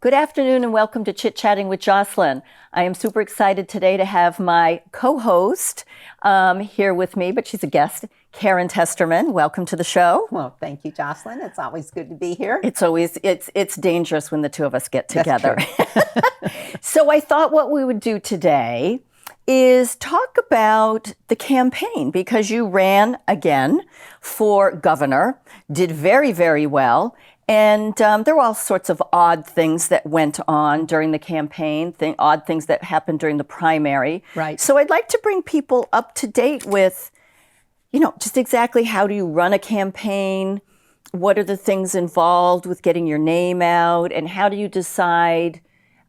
Good afternoon and welcome to Chit Chatting with Jocelyn. I am super excited today to have my co-host here with me, but she's a guest, Karen Testerman. Welcome to the show. Well, thank you, Jocelyn. It's always good to be here. It's dangerous when the two of us get together. That's true. So I thought what we would do today is talk about the campaign, because you ran again for governor, did very, very well. And there were all sorts of odd things that went on during the campaign, odd things that happened during the primary. Right. So I'd like to bring people up to date with, just exactly how do you run a campaign? What are the things involved with getting your name out? And how do you decide,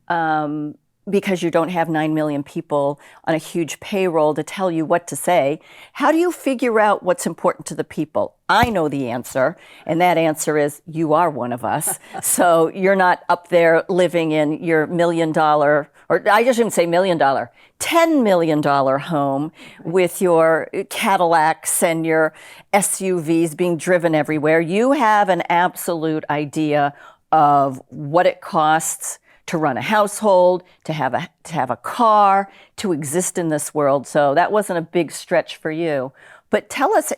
because you don't have 9 million people on a huge payroll to tell you what to say, how do you figure out what's important to the people? I know the answer, and that answer is you are one of us. So you're not up there living in your $1 million, or I just shouldn't say $1 million, $10 million home with your Cadillacs and your SUVs being driven everywhere. You have an absolute idea of what it costs to run a household, to have a car, to exist in this world. So that wasn't a big stretch for you. But tell us,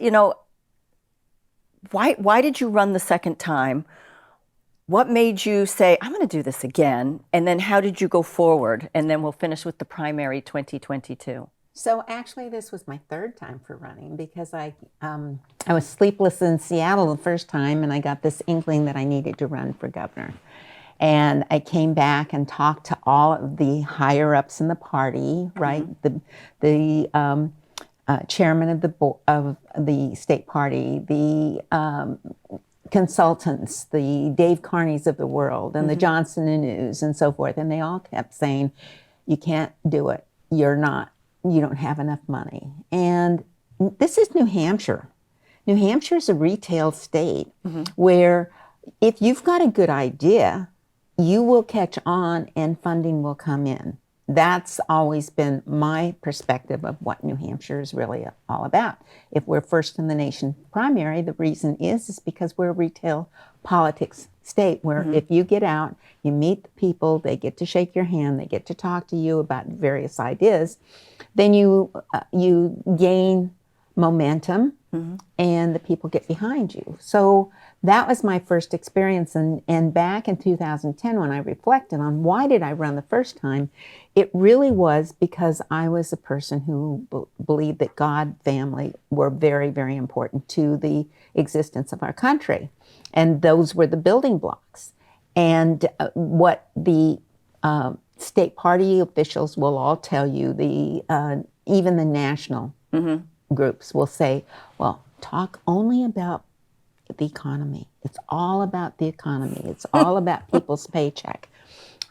why did you run the second time? What made you say, I'm going to do this again? And then how did you go forward? And then we'll finish with the primary 2022. So actually, this was my third time for running, because I was sleepless in Seattle the first time, and I got this inkling that I needed to run for governor. And I came back and talked to all of the higher ups in the party, right? The chairman of the state party, the consultants, the Dave Carneys of the world, and the Johnson and News, and so forth. And they all kept saying, "You can't do it. You don't have enough money." And this is New Hampshire. New Hampshire is a retail state where if you've got a good idea, you will catch on and funding will come in. That's always been my perspective of what New Hampshire is really all about. If we're first in the nation primary, the reason is because we're a retail politics state where if you get out, you meet the people, they get to shake your hand, they get to talk to you about various ideas, then you gain momentum and the people get behind you. So that was my first experience. And back in 2010, when I reflected on why did I run the first time, it really was because I was a person who believed that God, family were very, very important to the existence of our country. And those were the building blocks. And what the state party officials will all tell you, even the national groups will say, well, talk only about the economy. It's all about the economy. It's all about people's paycheck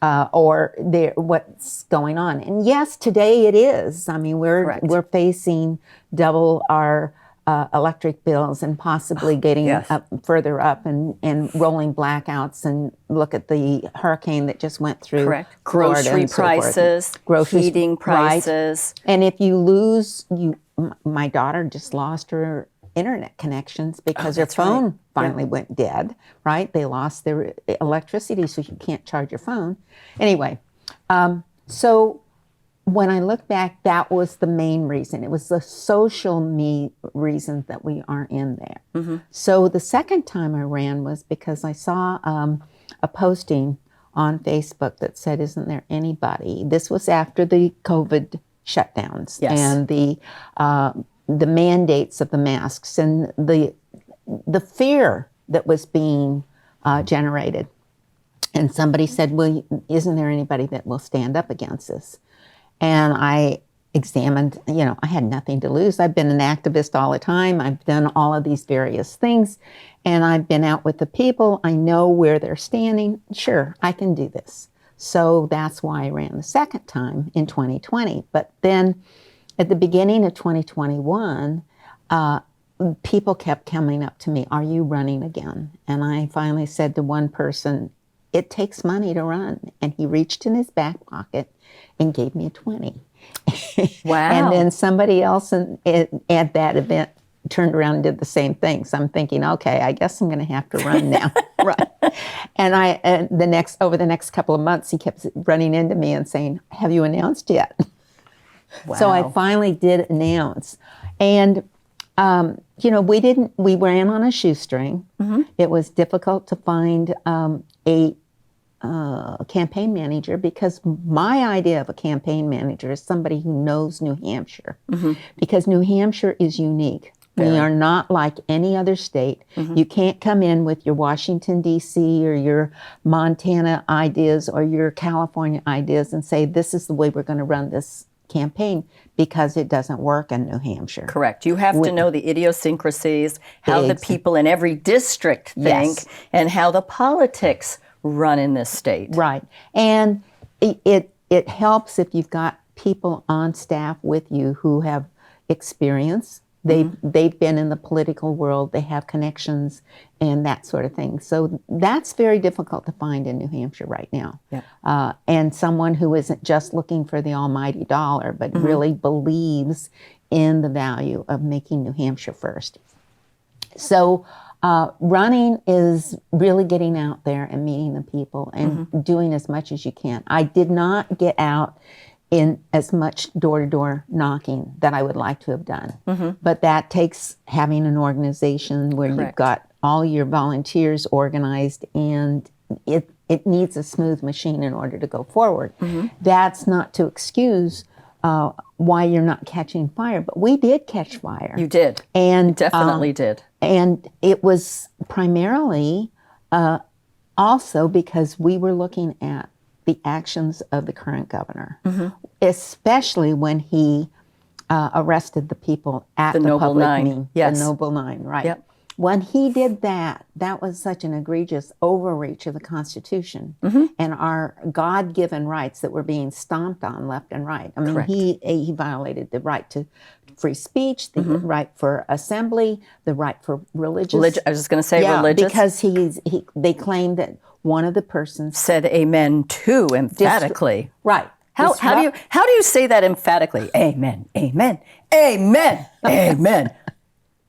or what's going on. And yes, today it is. I mean, we're facing double our electric bills and possibly getting further up and rolling blackouts. And look at the hurricane that just went through. Correct. Florida Grocery prices, heating prices. Right. And if you lose, my daughter just lost her internet connections because her phone finally went dead, right? They lost their electricity, so you can't charge your phone. Anyway, so when I look back, that was the main reason. It was the social reason that we aren't in there. So the second time I ran was because I saw a posting on Facebook that said, isn't there anybody? This was after the COVID shutdowns and the mandates of the masks and the fear that was being generated. And somebody said, well, isn't there anybody that will stand up against this? And I examined, I had nothing to lose. I've been an activist all the time. I've done all of these various things, and I've been out with the people. I know where they're standing. Sure, I can do this. So that's why I ran the second time in 2020. But then at the beginning of 2021, people kept coming up to me, are you running again? And I finally said to one person, it takes money to run. And he reached in his back pocket and gave me a 20. Wow. And then somebody else at that event turned around and did the same thing. So I'm thinking, okay, I guess I'm going to have to run now. Right. And over the next couple of months, he kept running into me and saying, have you announced yet? Wow. So I finally did announce. And, we ran on a shoestring. It was difficult to find a campaign manager, because my idea of a campaign manager is somebody who knows New Hampshire, because New Hampshire is unique. Very. We are not like any other state. You can't come in with your Washington, D.C. or your Montana ideas or your California ideas and say, this is the way we're going to run this campaign, because it doesn't work in New Hampshire. Correct. You have to know the idiosyncracies, how the people in every district think, and how the politics run in this state. Right. And it helps if you've got people on staff with you who have experience. They've been in the political world, they have connections and that sort of thing. So that's very difficult to find in New Hampshire right now. Yeah. And someone who isn't just looking for the almighty dollar, but really believes in the value of making New Hampshire first. So running is really getting out there and meeting the people and doing as much as you can. I did not get out in as much door-to-door knocking that I would like to have done. But that takes having an organization where you've got all your volunteers organized, and it needs a smooth machine in order to go forward. That's not to excuse why you're not catching fire, but we did catch fire. You did. And you definitely did. And it was primarily also because we were looking at the actions of the current governor, especially when he arrested the people at the Noble public Nine. meeting. Yes. The Noble Nine, right. Yep. When he did that, that was such an egregious overreach of the Constitution and our God-given rights that were being stomped on left and right. I mean, he violated the right to free speech, the right for assembly, the right for religious. I was just going to say religious. Because they claimed that one of the persons said amen too emphatically. Right. How do you say that emphatically? Amen, amen, amen, amen.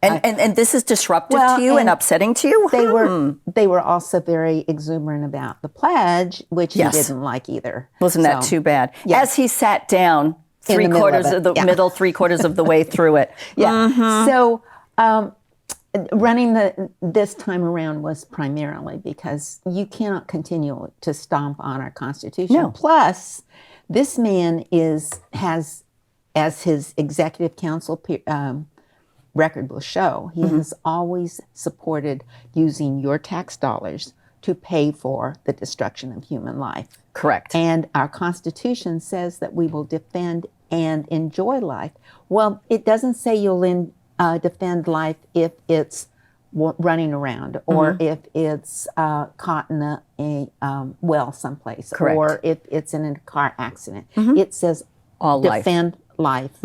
And this is disruptive to you and upsetting to you? They were also very exuberant about the pledge, which he didn't like either. Wasn't that too bad? Yeah. As he sat down middle 3/4 of the way through it. So running this time around was primarily because you cannot continue to stomp on our Constitution. No. Plus, this man has, as his executive council record will show, he has always supported using your tax dollars to pay for the destruction of human life. Correct. And our Constitution says that we will defend and enjoy life. Well, it doesn't say you'll defend life if it's running around or if it's caught in a well someplace. Correct. Or if it's in a car accident. It says all defend life.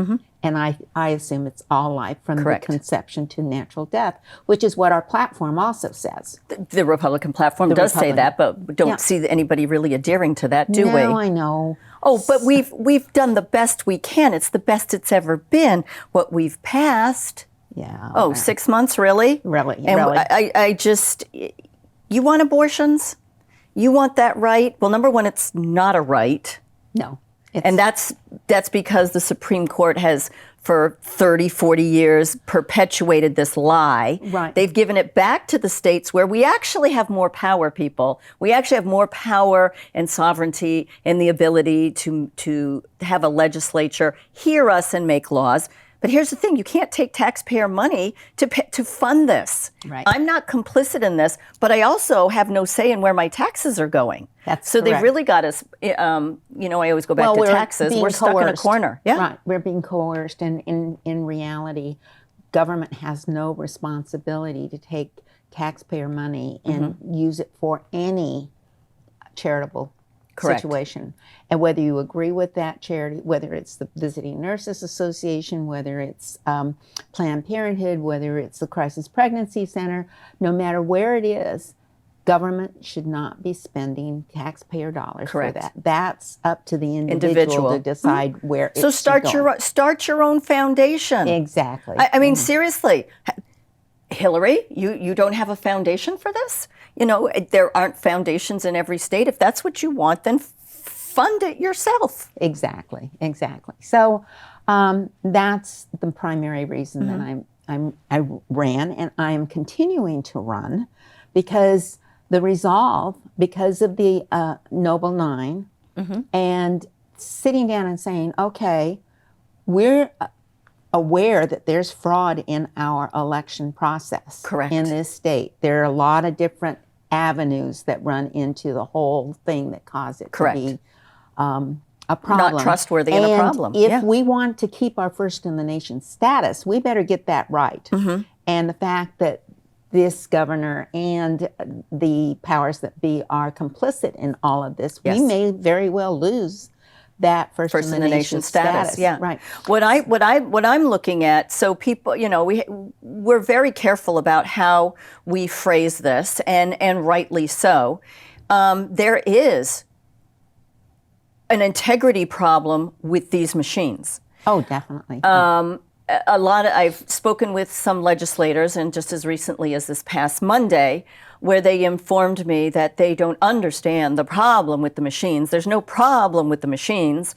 And I assume it's all life from the conception to natural death, which is what our platform also says. The Republican platform does say that, but don't see anybody really adhering to that, do we? No, I know. Oh, but we've done the best we can. It's the best it's ever been. What we've passed. Yeah. Oh, 6 months, really? Really. And really. I just, you want abortions? You want that right? Well, number one, it's not a right. No. And that's because the Supreme Court has, for 30, 40 years, perpetuated this lie. Right. They've given it back to the states where we actually have more power, people. We actually have more power and sovereignty and the ability to have a legislature hear us and make laws. But here's the thing, you can't take taxpayer money to fund this. Right. I'm not complicit in this, but I also have no say in where my taxes are going. That's correct. They've really got us, I always go back to taxes. We're stuck in a corner. Yeah. Right, we're being coerced, and in reality, government has no responsibility to take taxpayer money and use it for any charitable situation. And whether you agree with that charity, whether it's the Visiting Nurses Association, whether it's Planned Parenthood, whether it's the Crisis Pregnancy Center, no matter where it is, Government should not be spending taxpayer dollars Correct. for that. That's up to the individual to decide where it So should go. start your own foundation. Exactly. I mean, seriously, Hillary, you don't have a foundation for this? You know, there aren't foundations in every state. If that's what you want, then fund it yourself. Exactly. So that's the primary reason that I ran, and I'm continuing to run because the resolve, because of the Noble Nine, and sitting down and saying, okay, we're aware that there's fraud in our election process. Correct. In this state. There are a lot of different avenues that run into the whole thing that cause it Correct. to be a problem. Not trustworthy and a problem. If we want to keep our first in the nation status, we better get that right. And the fact that this governor and the powers that be are complicit in all of this, we may very well lose that first in the nation status. Yeah, right. What I'm looking at. So people, you know, we're very careful about how we phrase this, and rightly so. There is an integrity problem with these machines. Oh, definitely. I've spoken with some legislators, and just as recently as this past Monday, where they informed me that they don't understand the problem with the machines. There's no problem with the machines.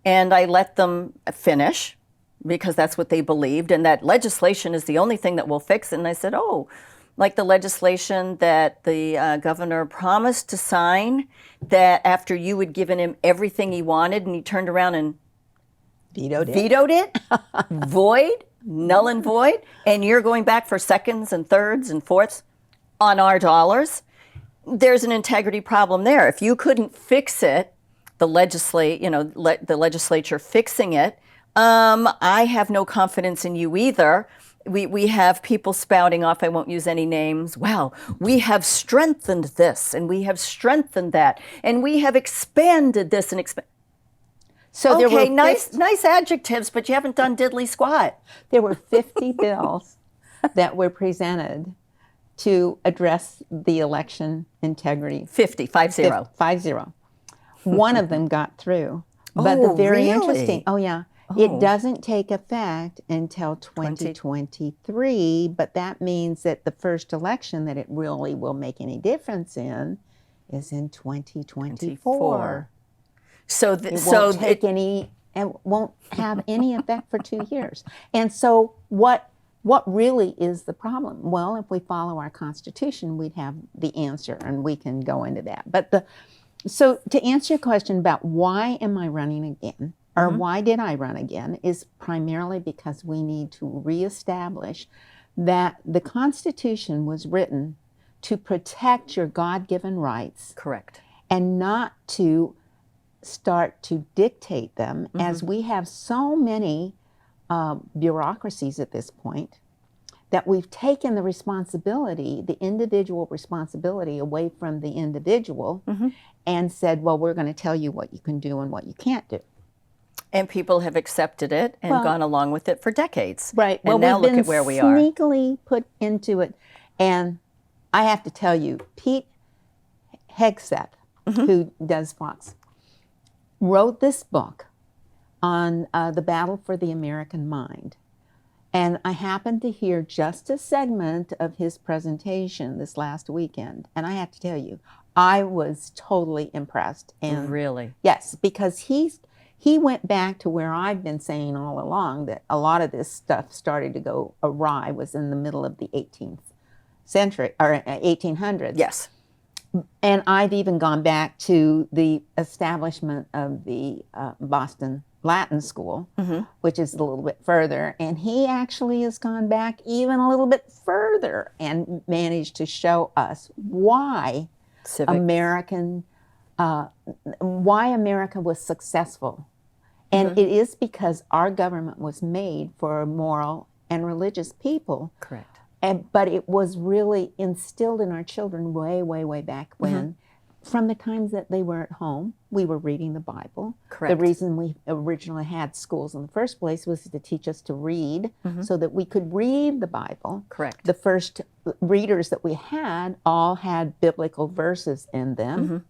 And I let them finish because that's what they believed, and that legislation is the only thing that will fix it. And I said, oh, like the legislation that the governor promised to sign, that after you had given him everything he wanted and he turned around and vetoed it, void, null and void, and you're going back for seconds and thirds and fourths on our dollars. There's an integrity problem there. If you couldn't fix it, the legislature fixing it, I have no confidence in you either. We have people spouting off, I won't use any names, well, we have strengthened this and we have strengthened that and we have expanded this and So okay, there were nice adjectives, but you haven't done diddly squat. There were 50 bills that were presented to address the election integrity. 50. One of them got through. But Oh, the very really? interesting, it doesn't take effect until 2023, but that means that the first election that it really will make any difference in is in 2024. So It won't have any effect for 2 years. And so what really is the problem? Well, if we follow our Constitution, we'd have the answer, and we can go into that. But so to answer your question about why am I running again, or why did I run again, is primarily because we need to reestablish that the Constitution was written to protect your God-given rights. Correct. And not to start to dictate them, as we have so many bureaucracies at this point, that we've taken the responsibility, the individual responsibility, away from the individual and said, well, we're going to tell you what you can do and what you can't do. And people have accepted it and gone along with it for decades. Right. And now look at where we are. Sneakily put into it. And I have to tell you, Pete Hegseth, who does Fox, wrote this book on the battle for the American mind. And I happened to hear just a segment of his presentation this last weekend. And I have to tell you, I was totally impressed. And really? Yes, because he went back to where I've been saying all along that a lot of this stuff started to go awry was in the middle of the 18th century, or 1800s. Yes. And I've even gone back to the establishment of the Boston Latin School, which is a little bit further. And he actually has gone back even a little bit further and managed to show us why America was successful. And it is because our government was made for moral and religious people. Correct. But it was really instilled in our children way, way, way back when from the times that they were at home, we were reading the Bible. Correct. The reason we originally had schools in the first place was to teach us to read so that we could read the Bible. Correct. The first readers that we had all had biblical verses in them.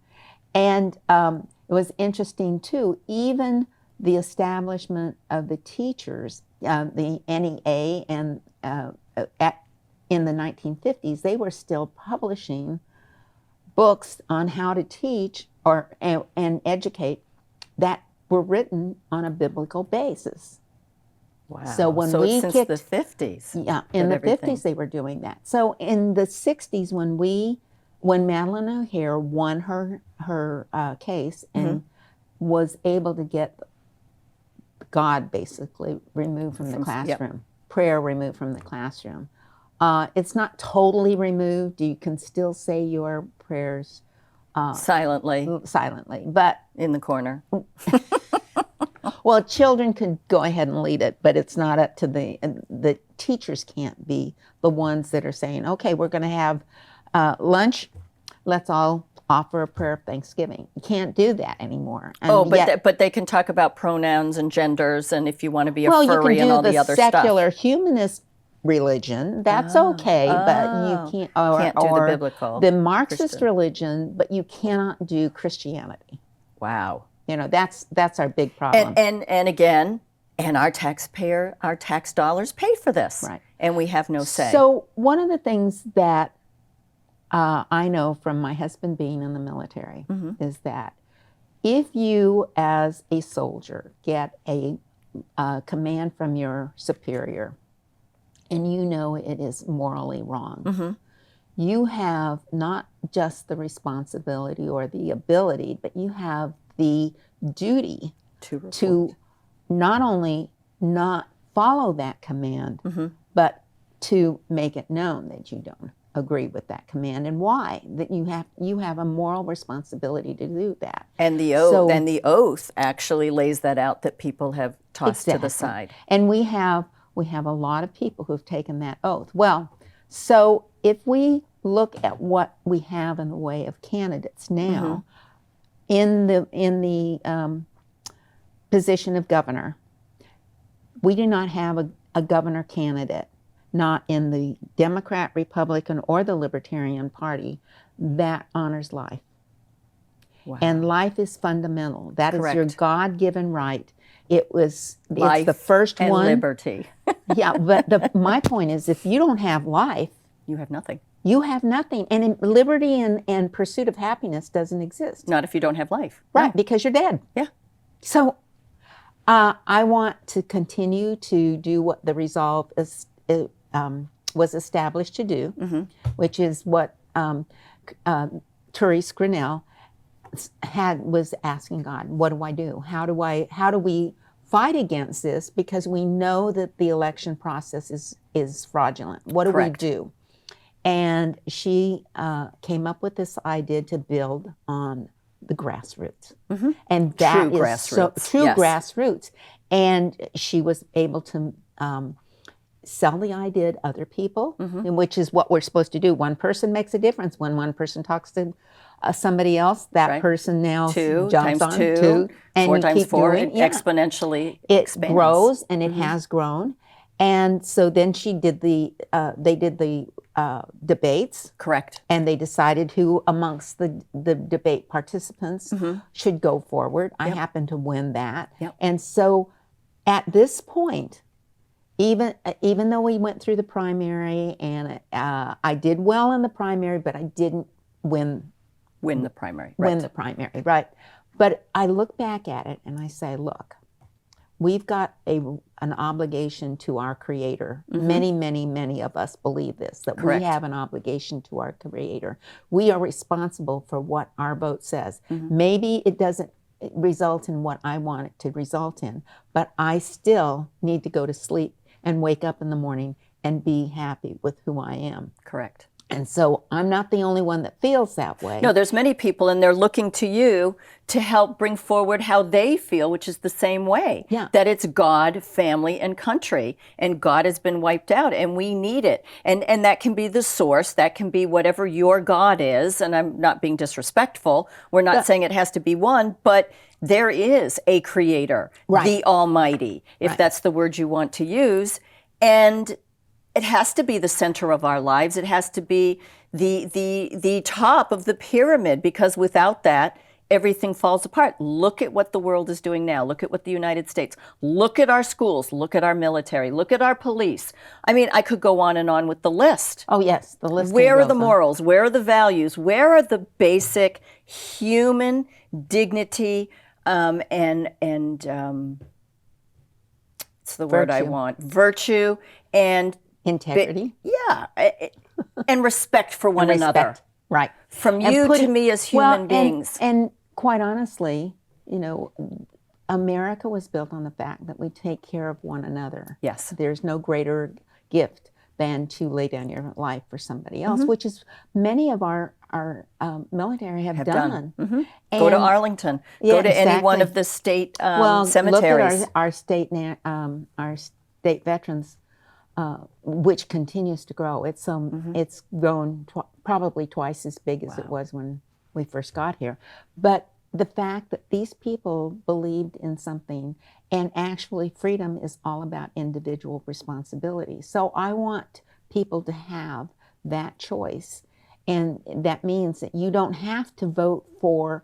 And it was interesting, too, even the establishment of the teachers, the NEA, and in the 1950s, they were still publishing books on how to teach and educate that were written on a biblical basis. Wow. So when so we it's since kicked, the 50s. yeah, in the 50s they were doing that. So in the 60s, when Madeline O'Hare won her case and was able to get God basically removed from the classroom, prayer removed from the classroom. It's not totally removed. You can still say your prayers silently, but in the corner. Well, children could go ahead and lead it, but it's not up to the teachers can't be the ones that are saying, okay, we're going to have lunch. Let's all offer a prayer of thanksgiving. You can't do that anymore. And but they can talk about pronouns and genders, and if you want to be a well, furry and all the other stuff. Secular humanist religion, that's okay, but you can't, can't do the biblical. The Marxist religion, but you cannot do Christianity. Wow. You know, that's our big problem. And again, our tax dollars pay for this. Right. And we have no say. So one of the things that I know from my husband being in the military is that if you, as a soldier, get a command from your superior and you know it is morally wrong, you have not just the responsibility or the ability, but you have the duty to not only not follow that command, but to make it known that you don't agree with that command and why, that you have a moral responsibility to do that. And the oath actually lays that out, that people have tossed to the side. And we have a lot of people who have taken that oath. Well, so if we look at what we have in the way of candidates now, in the position of governor, we do not have a governor candidate, not in the Democrat, Republican, or the Libertarian Party, that honors life. Wow. And life is fundamental. That Correct. is your God-given right. It's life the first and one. Liberty. Yeah, but my point is, if you don't have life, you have nothing. You have nothing. And liberty and pursuit of happiness doesn't exist. Not if you don't have life. Right, because you're dead. Yeah. So I want to continue to do what the resolve was established to do, which is what Therese Grinnell was asking God, what do I do? How do we fight against this? Because we know that the election process is fraudulent. What do we do? And she came up with this idea to build on the grassroots. And that true is grassroots. True Yes. grassroots. And she was able to sell the idea to other people, which is what we're supposed to do. One person makes a difference. When one person talks to somebody else, that person now jumps on two, and 4 you times keep 4, doing, it exponentially it expands. grows, and it has grown. And so then she did they did the debates. Correct. And they decided who amongst the debate participants should go forward. I happened to win that. And so at this point, even though we went through the primary and I did well in the primary, but I didn't win the primary. Win the primary, right. But I look back at it and I say, look, we've got an obligation to our Creator. Many, many, many of us believe this, that we have an obligation to our Creator. We are responsible for what our vote says. Maybe it doesn't result in what I want it to result in, but I still need to go to sleep and wake up in the morning and be happy with who I am. Correct. And so I'm not the only one that feels that way. No, there's many people, and they're looking to you to help bring forward how they feel, which is the same way. Yeah. That it's God, family, and country, and God has been wiped out, and we need it. And that can be the source. That can be whatever your God is. And I'm not being disrespectful. We're not saying it has to be one, but there is a creator, Right. the Almighty, if Right. that's the word you want to use. And it has to be the center of our lives. It has to be the top of the pyramid, because without that, everything falls apart. Look at what the world is doing now. Look at what the United States. Look at our schools. Look at our military. Look at our police. I mean, I could go on with the list. Oh, yes, the list. Where are the goes on. morals? Where are the values? Where are the basic human dignity and it's the word I Virtue. want. Virtue and Integrity. and respect for one another. Respect. Right. From And you put to it- me as human beings. And quite honestly, you know, America was built on the fact that we take care of one another. Yes. There's no greater gift than to lay down your life for somebody else, Mm-hmm. which is many of our military have done. Mm-hmm. Go to And- Arlington. Yeah, Go to any one exactly. of the state Well, cemeteries. look at our state veterans, which continues to grow. It's it's grown probably twice as big as it was when we first got here. But the fact that these people believed in something, and actually freedom is all about individual responsibility. So I want people to have that choice, and that means that you don't have to vote for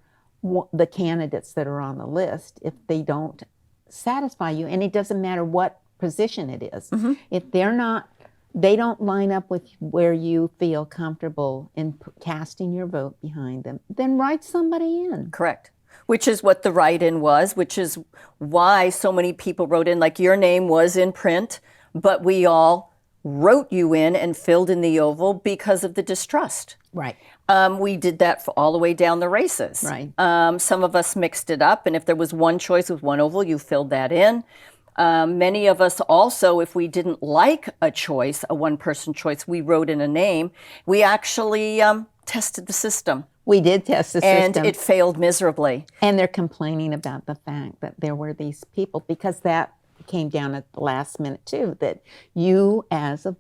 the candidates that are on the list if they don't satisfy you, and it doesn't matter what position it is. If they don't line up with where you feel comfortable in casting your vote behind them, then write somebody in. Correct. Which is what the write-in was, which is why so many people wrote in, like your name was in print, but we all wrote you in and filled in the oval because of the distrust. Right. We did that for all the way down the races. Right. Some of us mixed it up, and if there was one choice with one oval, you filled that in. Many of us also, if we didn't like a choice, a one-person choice, we wrote in a name. We actually tested the system. We did test the And system. it failed miserably. And they're complaining about the fact that there were these people, because that came down at the last minute too, that you as a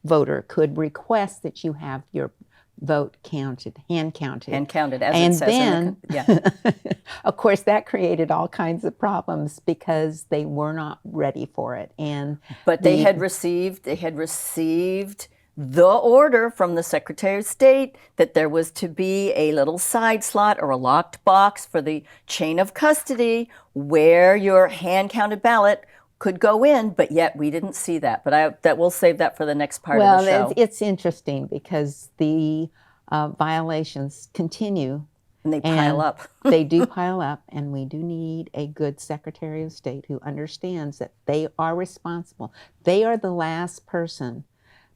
voter could request that you have your vote counted, hand counted. And counted, as And it says in the, of course, that created all kinds of problems because they were not ready for it. And But they had received the order from the Secretary of State that there was to be a little side slot or a locked box for the chain of custody where your hand counted ballot could go in, but yet we didn't see that. But we'll save that for the next part of the show. Well, it's interesting because the violations continue. And they pile up. They do pile up, and we do need a good Secretary of State who understands that they are responsible. They are the last person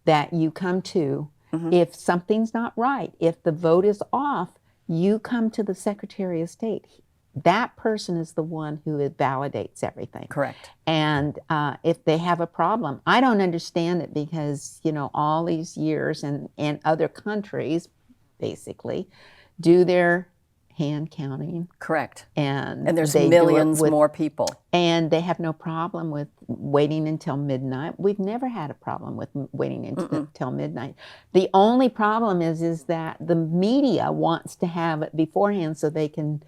that you come to if something's not right. If the vote is off, you come to the Secretary of State. That person is the one who validates everything. Correct. And if they have a problem, I don't understand it because, you know, all these years and other countries basically do their hand counting. Correct. And there's they do it millions with- more people. And they have no problem with waiting until midnight. We've never had a problem with waiting until midnight. The only problem is that the media wants to have it beforehand so they can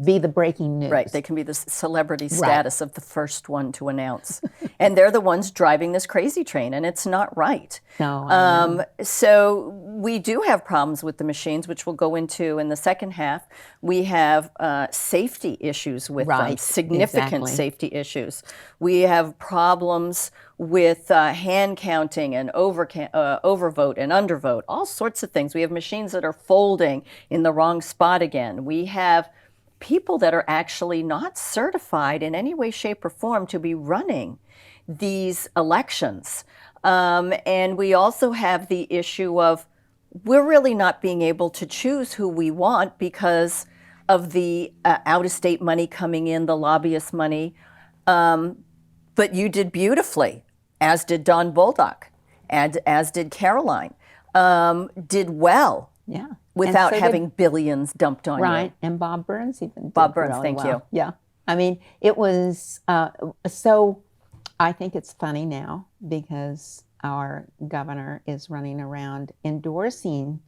be the breaking news. Right. They can be the celebrity status of the first one to announce. And they're the ones driving this crazy train, and it's not right. No, I know. So we do have problems with the machines, which we'll go into in the second half. We have safety issues with them, Right, significant exactly. safety issues. We have problems with hand counting and overvote and undervote, all sorts of things. We have machines that are folding in the wrong spot again. We have people that are actually not certified in any way, shape, or form to be running these elections. And we also have the issue of we're really not being able to choose who we want because of the out-of-state money coming in, the lobbyist money. But you did beautifully, as did Don Bolduc, as did Caroline, did well. Yeah. Without so having billions dumped on you. Right. And Bob Burns even did Bob Burns, really thank well. you. Yeah. I mean, it was, so I think it's funny now because our governor is running around endorsing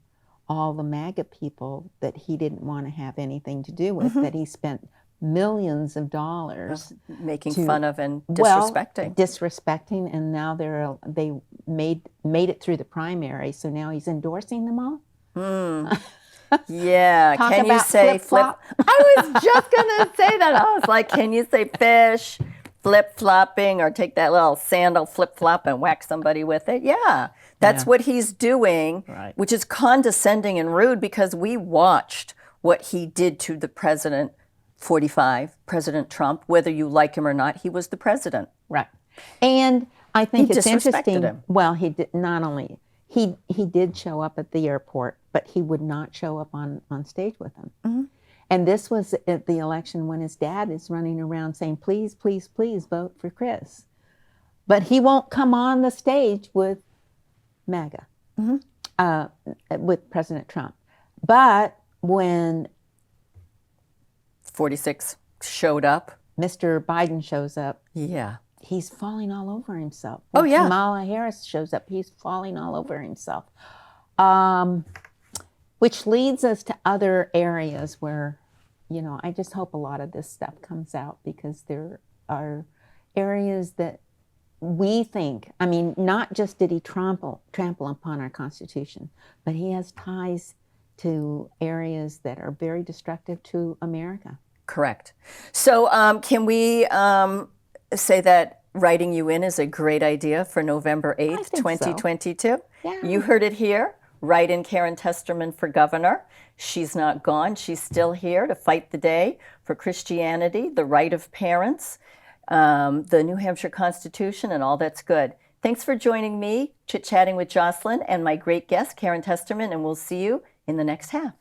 all the MAGA people that he didn't want to have anything to do with, that he spent millions of dollars making fun of and disrespecting. Disrespecting, and now they made it through the primary, so now he's endorsing them all. Yeah. Talk Can you about say flip-flop. I was just gonna say that. I was like, can you say fish, flip-flopping, or take that little sandal flip-flop and whack somebody with it? Yeah. That's what he's doing, which is condescending and rude, because we watched what he did to the president, 45, President Trump. Whether you like him or not, he was the president. Right. And I think He it's interesting. disrespected him. Well, he did not only he did show up at the airport, but he would not show up on stage with them. And this was at the election when his dad is running around saying, please, please, please vote for Chris. But he won't come on the stage with MAGA, with President Trump. But when 46 showed up. Mr. Biden shows up, Yeah. he's falling all over himself. Oh, When yeah. Kamala Harris shows up, he's falling all over himself. Which leads us to other areas where, I just hope a lot of this stuff comes out, because there are areas that we think, not just did he trample upon our Constitution, but he has ties to areas that are very destructive to America. Correct. So can we say that writing you in is a great idea for November 8th, think so. 2022? Yeah. You heard it here. Write in Karen Testerman for governor. She's not gone. She's still here to fight the day for Christianity, the right of parents, the New Hampshire Constitution, and all that's good. Thanks for joining me, chit-chatting with Jocelyn and my great guest, Karen Testerman, and we'll see you in the next half.